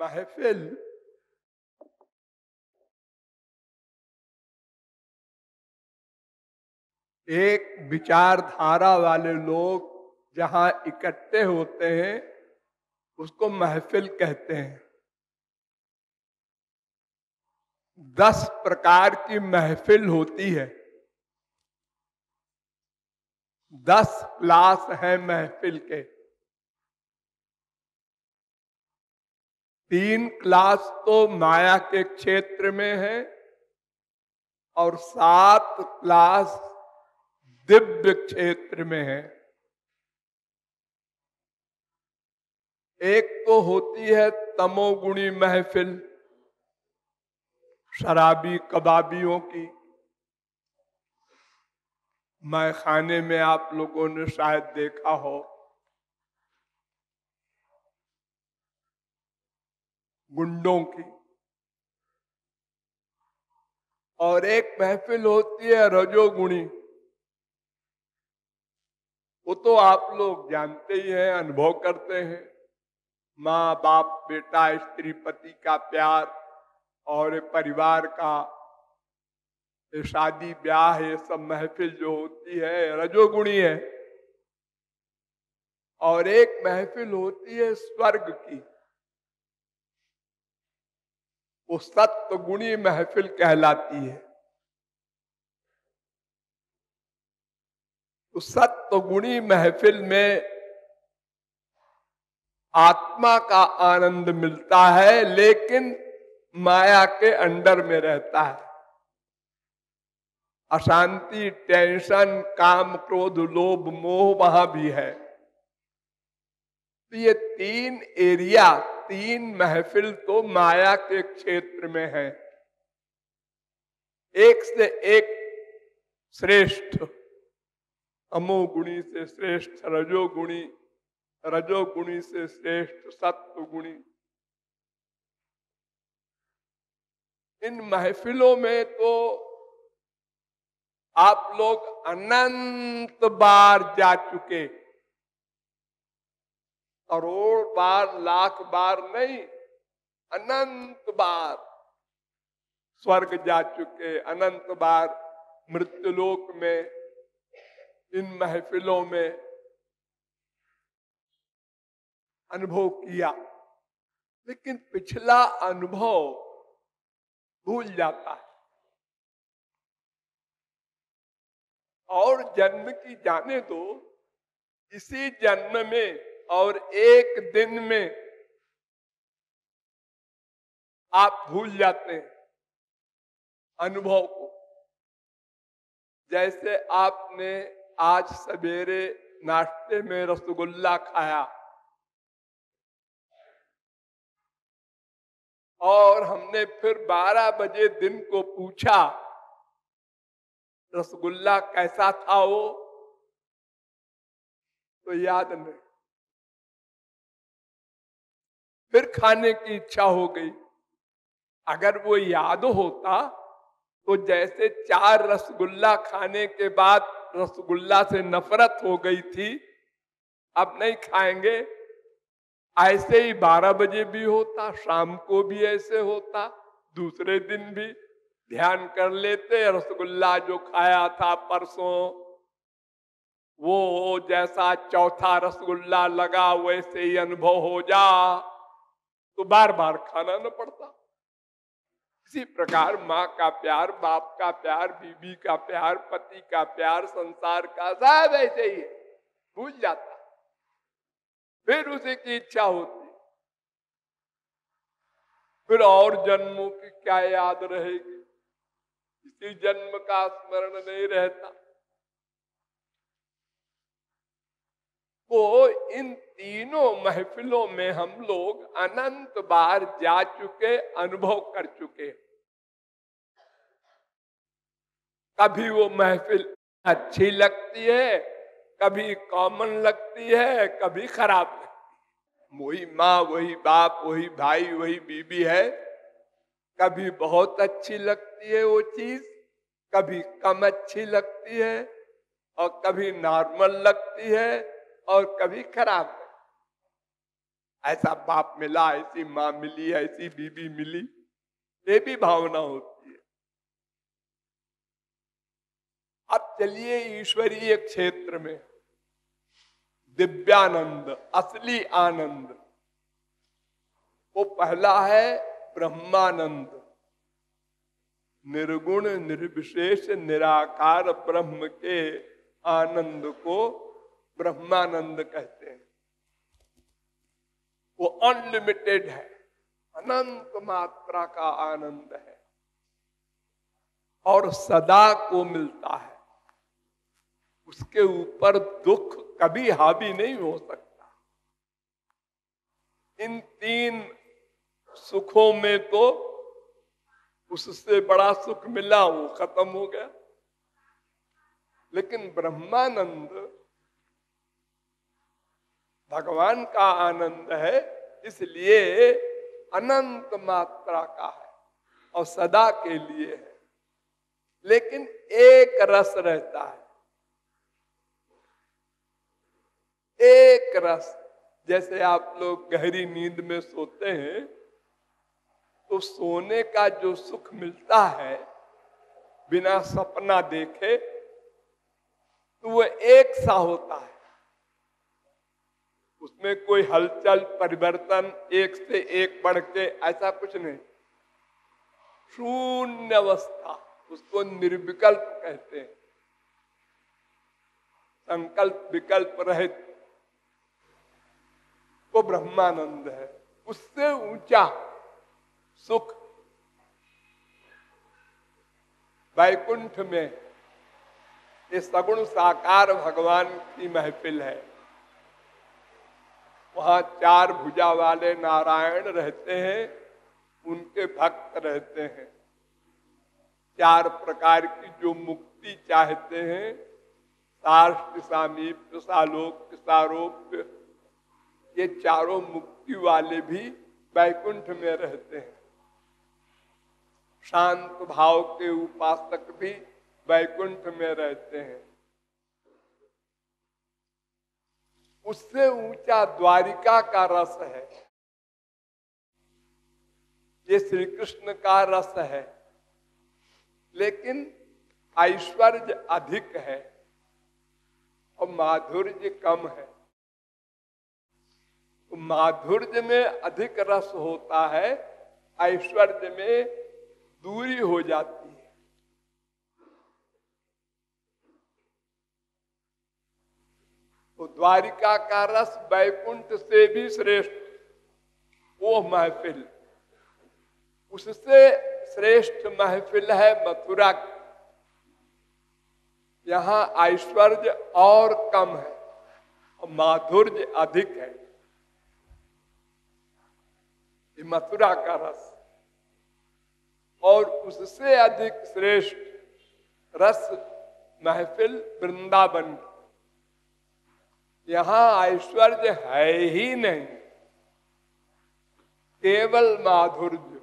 महफिल एक विचारधारा वाले लोग जहां इकट्ठे होते हैं उसको महफिल कहते हैं। 10 प्रकार की महफिल होती है। 10 क्लास है महफिल के। 3 क्लास तो माया के क्षेत्र में है और 7 क्लास दिव्य क्षेत्र में है। एक तो होती है तमोगुणी महफिल, शराबी कबाबियों की। मैं खाने में आप लोगों ने शायद देखा हो, गुंडों की। और एक महफिल होती है रजोगुणी। वो तो आप लोग जानते ही हैं, अनुभव करते हैं। माँ बाप बेटा स्त्री पति का प्यार और परिवार का शादी ब्याह, ये सब महफिल जो होती है रजोगुणी है। और एक महफिल होती है स्वर्ग की, वो सत्वगुणी महफिल कहलाती है। उस सत्वगुणी महफिल में आत्मा का आनंद मिलता है, लेकिन माया के अंडर में रहता है। अशांति, टेंशन, काम, क्रोध, लोभ, मोह वहां भी है। तो ये 3 एरिया, 3 महफिल तो माया के क्षेत्र में है। एक से एक श्रेष्ठ, तमोगुणी से श्रेष्ठ रजोगुणी, रजोगुणी से श्रेष्ठ सत्वगुणी। इन महफिलों में तो आप लोग अनंत बार जा चुके, करोड़ बार, लाख बार नहीं, अनंत बार स्वर्ग जा चुके, अनंत बार मृत्युलोक में इन महफिलों में अनुभव किया। लेकिन पिछला अनुभव भूल जाता है। और जन्म की जाने दो, इसी जन्म में और एक दिन में आप भूल जाते हैं अनुभव को। जैसे आपने आज सवेरे नाश्ते में रसगुल्ला खाया और हमने फिर 12 बजे दिन को पूछा रसगुल्ला कैसा था वो, तो याद नहीं। फिर खाने की इच्छा हो गई। अगर वो याद होता तो जैसे 4 रसगुल्ला खाने के बाद रसगुल्ला से नफरत हो गई थी, अब नहीं खाएंगे, ऐसे ही 12 बजे भी होता, शाम को भी ऐसे होता, दूसरे दिन भी ध्यान कर लेते रसगुल्ला जो खाया था परसों, वो जैसा चौथा रसगुल्ला लगा वैसे ही अनुभव हो जा, तो बार बार खाना न पड़ता। इसी प्रकार माँ का प्यार, बाप का प्यार, बीबी का प्यार, पति का प्यार, संसार का, सब ऐसे ही है, भूल जाता। फिर उसी की इच्छा होती, फिर और जन्मों की क्या याद रहेगी, इसी जन्म का स्मरण नहीं रहता। तो इन तीनों महफिलों में हम लोग अनंत बार जा चुके, अनुभव कर चुके। कभी वो महफिल अच्छी लगती है, कभी कॉमन लगती है, कभी खराब लगती है। वही माँ, वही बाप, वही भाई, वही बीबी है। कभी बहुत अच्छी लगती है वो चीज, कभी कम अच्छी लगती है, और कभी नॉर्मल लगती है, और कभी खराब। ऐसा बाप मिला, ऐसी माँ मिली, ऐसी बीबी मिली, ये भी भावना होती है। अब चलिए ईश्वरीय क्षेत्र में, दिव्यानंद, असली आनंद, वो पहला है ब्रह्मानंद, निर्गुण निर्विशेष निराकार ब्रह्म के आनंद को ब्रह्मानंद कहते हैं। वो अनलिमिटेड है, अनंत मात्रा का आनंद है और सदा को मिलता है। उसके ऊपर दुख कभी हावी नहीं हो सकता। इन तीन सुखों में तो उससे बड़ा सुख मिला, वो खत्म हो गया। लेकिन ब्रह्मानंद भगवान का आनंद है, इसलिए अनंत मात्रा का है और सदा के लिए है। लेकिन एक रस रहता है, एक रस। जैसे आप लोग गहरी नींद में सोते हैं तो सोने का जो सुख मिलता है बिना सपना देखे, तो वो एक सा होता है। उसमें कोई हलचल परिवर्तन, एक से एक बढ़ के, ऐसा कुछ नहीं। शून्य अवस्था, उसको निर्विकल्प कहते हैं, संकल्प विकल्प रहित, वो ब्रह्मानंद है। उससे ऊंचा सुख वैकुंठ में ये सगुण साकार भगवान की महफिल है। वहां चार भुजा वाले नारायण रहते हैं, उनके भक्त रहते हैं। चार प्रकार की जो मुक्ति चाहते हैं, साष्ट, सामीप्य, सालोक्य, सारोप्य, ये चारों मुक्ति वाले भी वैकुंठ में रहते हैं। शांत भाव के उपासक भी वैकुंठ में रहते हैं। उससे ऊंचा द्वारिका का रस है, ये श्री कृष्ण का रस है, लेकिन ऐश्वर्य अधिक है और माधुर्य कम है। तो माधुर्य में अधिक रस होता है, ऐश्वर्य में दूरी हो जाती है। तो द्वारिका का रस वैकुंठ से भी श्रेष्ठ, वो महफिल, उससे श्रेष्ठ महफिल है मथुरा की। यहाँ ऐश्वर्य और कम है और माधुर्य अधिक है। ये मथुरा का रस। और उससे अधिक श्रेष्ठ रस महफिल वृंदावन की। यहाँ ऐश्वर्य है ही नहीं, केवल माधुर्य।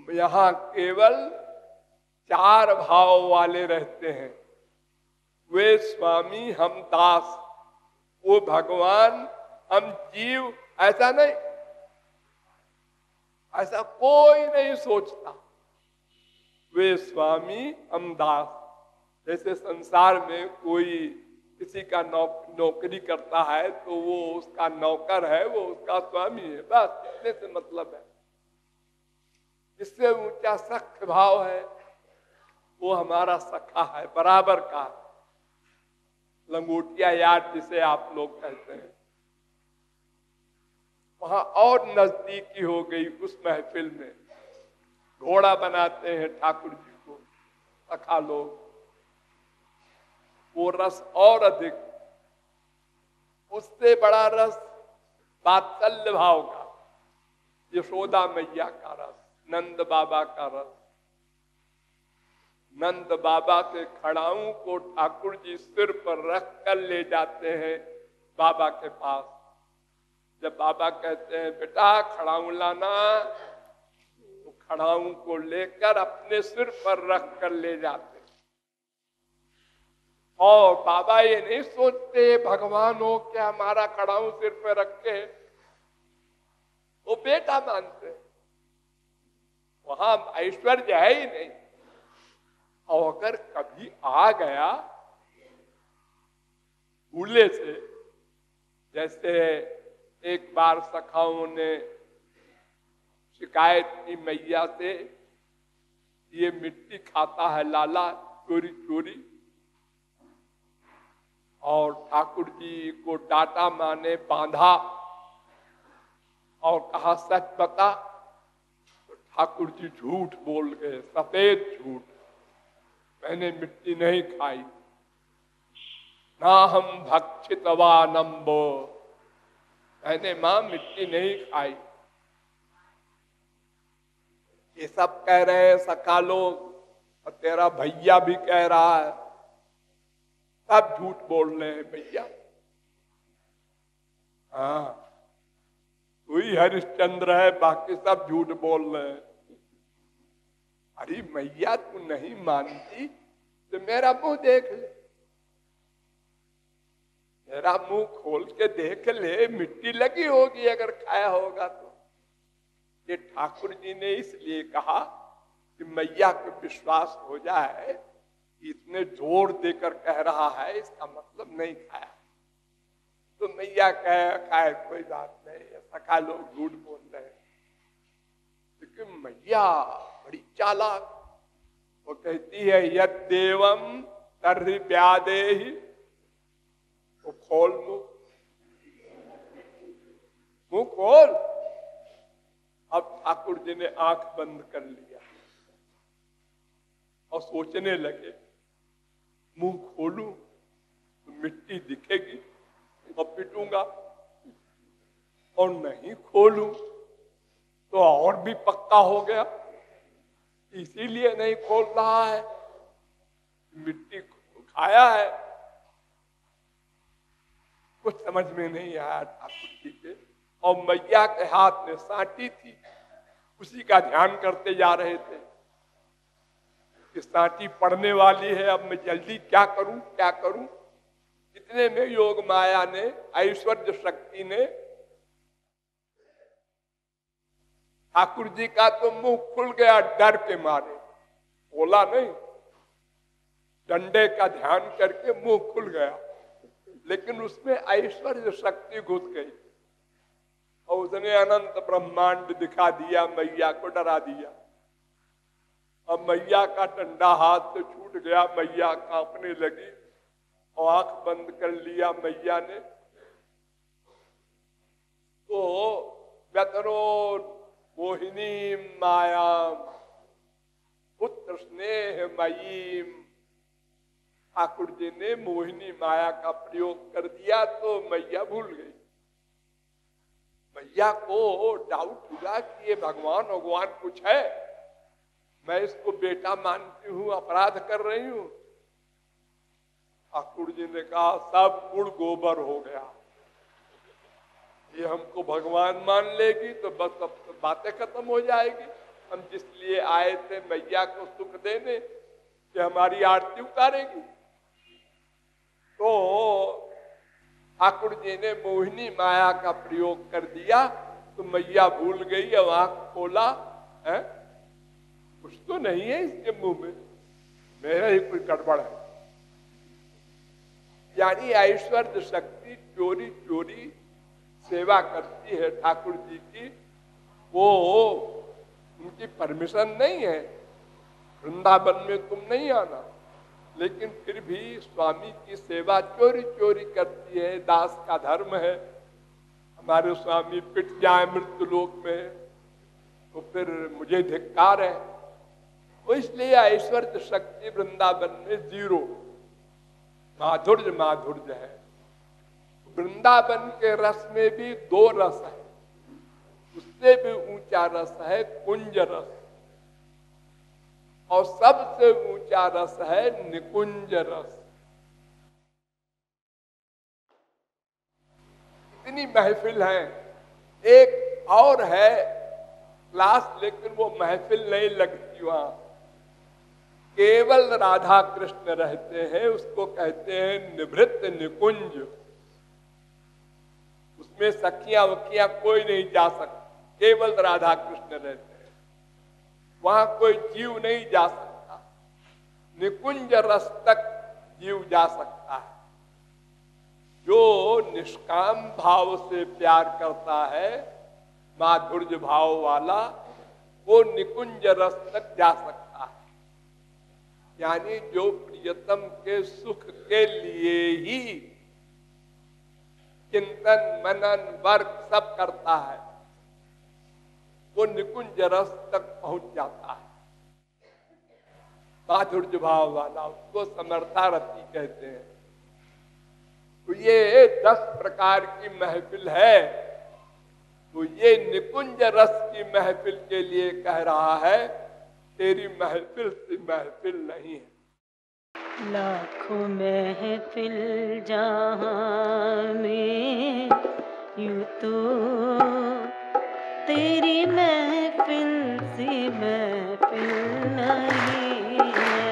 यहाँ केवल चार भाव वाले रहते हैं, वे स्वामी हम दास, वो भगवान हम जीव, ऐसा नहीं, ऐसा कोई नहीं सोचता। वे स्वामी हम दास। जैसे संसार में कोई किसी का नौकरी करता है तो वो उसका नौकर है, वो उसका स्वामी है, बस इतने से मतलब है। इससे ऊंचा सख्त भाव है, वो हमारा सखा है, बराबर का, लंगोटिया यार जिसे आप लोग कहते हैं। वहां और नजदीकी हो गई उस महफिल में। घोड़ा बनाते हैं ठाकुर जी को सखा लोग, वो रस और अधिक। उससे बड़ा रस वात्सल्य भाव का, यशोदा मैया का रस, नंद बाबा का रस। नंद बाबा के खड़ाऊ को ठाकुर जी सिर पर रख कर ले जाते हैं बाबा के पास। जब बाबा कहते हैं बेटा खड़ाऊ लाना, तो खड़ाऊ को लेकर अपने सिर पर रख कर ले जाते हैं। और बाबा ये नहीं सोचते भगवान हो क्या हमारा कड़ाऊ सिर पे रखे, वो बेटा मानते, वहां ऐश्वर्य है ही नहीं। और अगर कभी आ गया भूले से, जैसे एक बार सखाओं ने शिकायत की मैया से, ये मिट्टी खाता है लाला चोरी चोरी, और ठाकुर जी को डांटा, माने बांधा और कहा सच बता। तो ठाकुर जी झूठ बोल गए, सफेद झूठ, मैंने मिट्टी नहीं खाई, ना हम भक्षितवा नम्बो, मैंने मां मिट्टी नहीं खाई। ये सब कह रहे हैं सखा लोग, और तेरा भैया भी कह रहा है, सब झूठ बोल रहे हैं भैया। हाँ, तू ही हरिश्चंद्र है, बाकी सब झूठ बोल रहे हैं। अरे मैया तू नहीं मानती तो मेरा मुंह देख ले, मेरा मुंह खोल के देख ले, मिट्टी लगी होगी अगर खाया होगा तो। ये ठाकुर जी ने इसलिए कहा कि मैया को विश्वास हो जाए, इतने जोर देकर कह रहा है, इसका मतलब नहीं खाया। तो मैया कहे खाए कोई बात नहीं, सखा लोग झूठ बोल रहे हैं। लेकिन मैया बड़ी चालाक, वो कहती है यद देवम तर्हि व्यादेहि, वो खोल मुंह खोल। अब ठाकुर जी ने आंख बंद कर लिया और सोचने लगे, मुंह खोलूं तो मिट्टी दिखेगी और पिटूंगा, और नहीं खोलूं तो और भी पक्का हो गया, इसीलिए नहीं खोल रहा है, मिट्टी खाया है। कुछ समझ में नहीं आया ठाकुर जी के, और मैया के हाथ में सांटी थी, उसी का ध्यान करते जा रहे थे कि सांटी पड़ने वाली है, अब मैं जल्दी क्या करूं क्या करूं। इतने में योग माया ने, ऐश्वर्य शक्ति ने, ठाकुर जी का तो मुंह खुल गया डर के मारे, बोला नहीं, डंडे का ध्यान करके मुंह खुल गया, लेकिन उसमें ऐश्वर्य शक्ति घुस गई और उसने अनंत ब्रह्मांड दिखा दिया, मैया को डरा दिया। अब मैया का डंडा हाथ से छूट गया, मैया कांपने लगी और आंख बंद कर लिया मैया ने। तो व्यतरो मोहिनी मायाम पुत्र स्नेह मयीम, ठाकुर जी ने मोहिनी माया का प्रयोग कर दिया तो मैया भूल गई। मैया को डाउट हुआ कि ये भगवान कुछ है, मैं इसको बेटा मानती हूँ, अपराध कर रही हूँ। ठाकुर जी ने कहा सब गुड़ गोबर हो गया, ये हमको भगवान मान लेगी तो बस अब तो बातें खत्म हो जाएगी। हम जिस लिए आए थे मैया को सुख देने, कि हमारी आरती उतारेगी। तो ठाकुर जी ने मोहिनी माया का प्रयोग कर दिया तो मैया भूल गई। अब आंख खोला, है कुछ तो नहीं है इसके मुंह में, मेरा ही कोई गड़बड़ है। यानी ऐश्वर्य शक्ति चोरी चोरी सेवा करती है ठाकुर जी की, वो उनकी परमिशन नहीं है, वृंदावन में तुम नहीं आना, लेकिन फिर भी स्वामी की सेवा चोरी चोरी करती है, दास का धर्म है। हमारे स्वामी पिट जाए मृत्यु लोक में तो फिर मुझे धिक्कार है। तो इसलिए ऐश्वर्य शक्ति वृंदावन में जीरो, माधुर्य माधुर्य है। वृंदावन के रस में भी दो रस है, उससे भी ऊंचा रस है कुंज रस, और सबसे ऊंचा रस है निकुंज रस। इतनी महफिल है। एक और है क्लास, लेकिन वो महफिल नहीं लगती वहां। केवल राधा कृष्ण रहते हैं, उसको कहते हैं निभृत निकुंज। उसमें सखियां वखियां कोई नहीं जा सकता, केवल राधा कृष्ण रहते हैं, वहां कोई जीव नहीं जा सकता। निकुंज रस तक जीव जा सकता है। जो निष्काम भाव से प्यार करता है, माधुर्य भाव वाला, वो निकुंज रस तक जा सकता है। यानी जो प्रियतम के सुख के लिए ही चिंतन मनन वर्क सब करता है, वो निकुंज रस तक पहुंच जाता है। माधुर्य भाव वाला, उसको समर्थारति कहते हैं। तो ये 10 प्रकार की महफिल है। तो ये निकुंज रस की महफिल के लिए कह रहा है, तेरी महफिल सी महफिल नहीं है। लाखों महफिल जहां में यूं तो तेरी महफिल सी महफिल नहीं है।